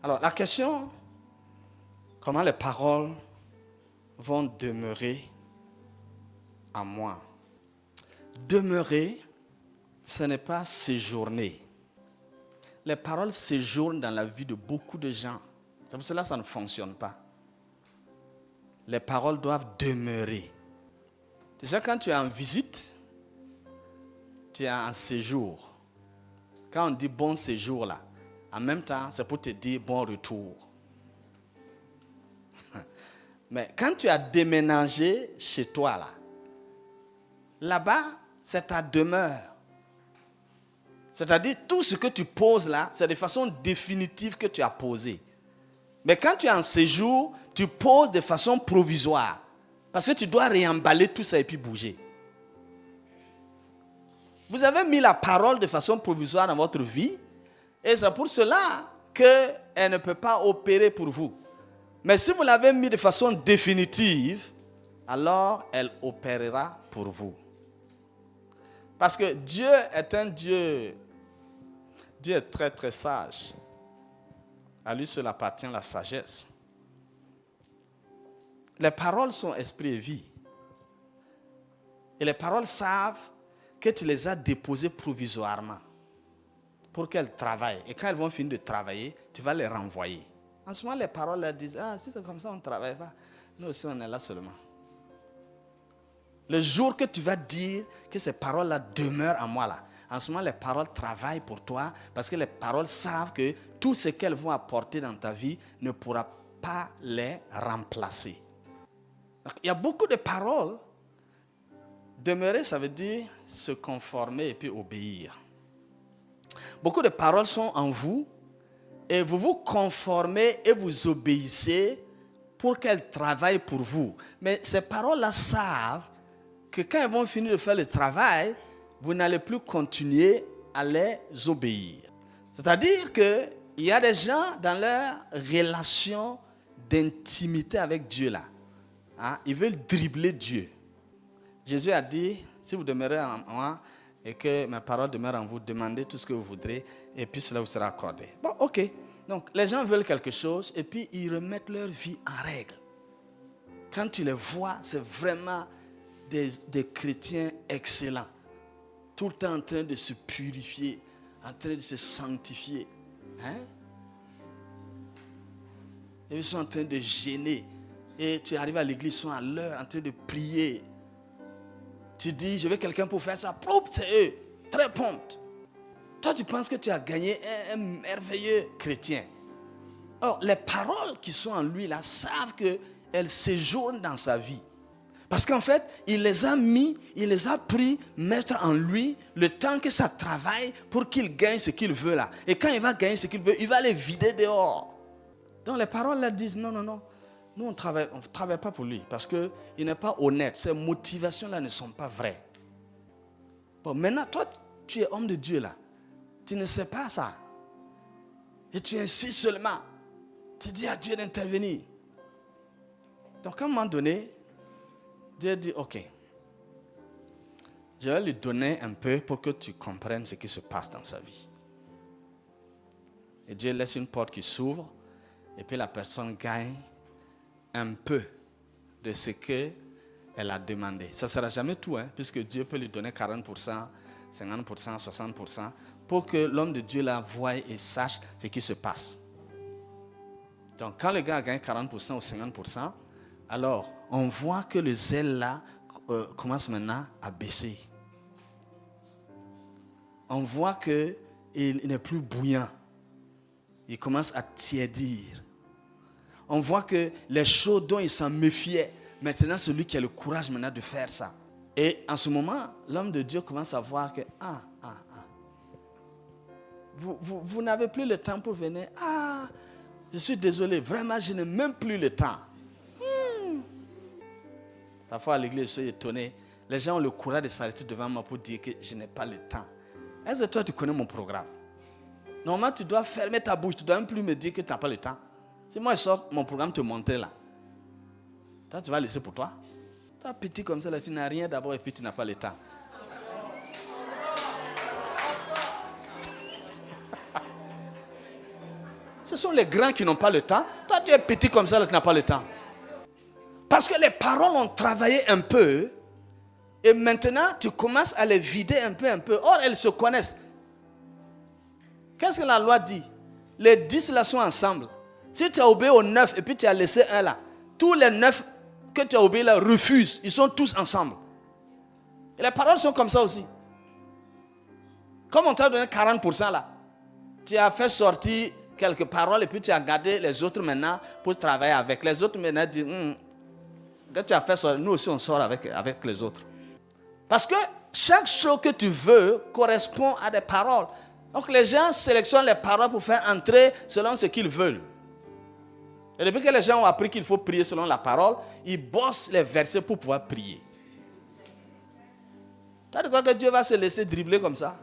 Alors, la question, comment les paroles vont demeurer en moi? Demeurer, ce n'est pas séjourner. Les paroles séjournent dans la vie de beaucoup de gens. C'est pour cela que ça ne fonctionne pas. Les paroles doivent demeurer. Déjà, quand tu es en visite, tu es en séjour. Quand on dit bon séjour là, en même temps, c'est pour te dire bon retour. Mais quand tu as déménagé chez toi là, là-bas, c'est ta demeure. C'est-à-dire, tout ce que tu poses là, c'est de façon définitive que tu as posé. Mais quand tu es en séjour, tu poses de façon provisoire. Parce que tu dois réemballer tout ça et puis bouger. Vous avez mis la parole de façon provisoire dans votre vie. Et c'est pour cela qu'elle ne peut pas opérer pour vous. Mais si vous l'avez mis de façon définitive, alors elle opérera pour vous. Parce que Dieu est un Dieu. Dieu est très très sage. À lui seul appartient la sagesse. Les paroles sont esprit et vie. Et les paroles savent que tu les as déposées provisoirement pour qu'elles travaillent. Et quand elles vont finir de travailler, tu vas les renvoyer. En ce moment, les paroles elles disent, si c'est comme ça, on ne travaille pas. Nous aussi, on est là seulement. Le jour que tu vas dire que ces paroles-là demeurent en moi, là, en ce moment, les paroles travaillent pour toi parce que les paroles savent que tout ce qu'elles vont apporter dans ta vie ne pourra pas les remplacer. Donc, il y a beaucoup de paroles. Demeurer, ça veut dire se conformer et puis obéir. Beaucoup de paroles sont en vous et vous vous conformez et vous obéissez pour qu'elles travaillent pour vous. Mais ces paroles-là savent que quand elles vont finir de faire le travail, vous n'allez plus continuer à les obéir. C'est-à-dire qu'il y a des gens dans leur relation d'intimité avec Dieu là. Ils veulent dribbler Dieu. Jésus a dit, si vous demeurez en moi et que mes paroles demeurent en vous, demandez tout ce que vous voudrez et puis cela vous sera accordé. Bon, ok. Donc les gens veulent quelque chose et puis ils remettent leur vie en règle. Quand tu les vois, c'est vraiment des chrétiens excellents. Tout le temps en train de se purifier, en train de se sanctifier. Et ils sont en train de gêner. Et tu arrives à l'église, ils sont à l'heure, en train de prier. Tu dis, je veux quelqu'un pour faire ça. C'est eux. Très prompt. Toi, tu penses que tu as gagné un merveilleux chrétien. Or, les paroles qui sont en lui, là, savent qu'elles séjournent dans sa vie. Parce qu'en fait, il les a pris, mettre en lui le temps que ça travaille pour qu'il gagne ce qu'il veut là. Et quand il va gagner ce qu'il veut, il va les vider dehors. Donc les paroles là disent, non. Nous, on ne travaille pas pour lui parce qu'il n'est pas honnête. Ces motivations-là ne sont pas vraies. Bon, maintenant, toi, tu es homme de Dieu là. Tu ne sais pas ça. Et tu insistes seulement. Tu dis à Dieu d'intervenir. Donc, à un moment donné, Dieu dit, ok, je vais lui donner un peu pour que tu comprennes ce qui se passe dans sa vie. Et Dieu laisse une porte qui s'ouvre et puis la personne gagne un peu de ce qu'elle a demandé. Ça ne sera jamais tout, puisque Dieu peut lui donner 40%, 50%, 60%, pour que l'homme de Dieu la voie et sache ce qui se passe. Donc, quand le gars a gagné 40% ou 50%, alors on voit que le zèle là commence maintenant à baisser. On voit qu'il n'est plus bouillant. Il commence à tiédir. On voit que les choses dont il s'en méfiait, maintenant c'est lui qui a le courage maintenant de faire ça. Et en ce moment, l'homme de Dieu commence à voir que vous n'avez plus le temps pour venir. Je suis désolé, vraiment je n'ai même plus le temps. Parfois à l'église, je suis étonné. Les gens ont le courage de s'arrêter devant moi pour dire que je n'ai pas le temps. Est-ce que toi tu connais mon programme? Normalement tu dois fermer ta bouche, tu ne dois même plus me dire que tu n'as pas le temps. Si moi je sors mon programme te montrer là, toi tu vas laisser pour toi. Toi petit comme ça là, tu n'as rien d'abord et puis tu n'as pas le temps. Ce sont les grands qui n'ont pas le temps. Toi, tu es petit comme ça, là, tu n'as pas le temps. Parce que les paroles ont travaillé un peu. Et maintenant, tu commences à les vider un peu. Or, elles se connaissent. Qu'est-ce que la loi dit? Les 10 là sont ensemble. Si tu as obéi aux 9 et puis tu as laissé un là, tous les 9 que tu as obéi là refusent. Ils sont tous ensemble. Et les paroles sont comme ça aussi. Comme on t'a donné 40% là, tu as fait sortir quelques paroles et puis tu as gardé les autres maintenant pour travailler avec. Les autres maintenant disent, quand tu as fait sortir, nous aussi on sort avec les autres. Parce que chaque chose que tu veux correspond à des paroles. Donc les gens sélectionnent les paroles pour faire entrer selon ce qu'ils veulent. Et depuis que les gens ont appris qu'il faut prier selon la parole, ils bossent les versets pour pouvoir prier. Tu crois que Dieu va se laisser dribbler comme ça?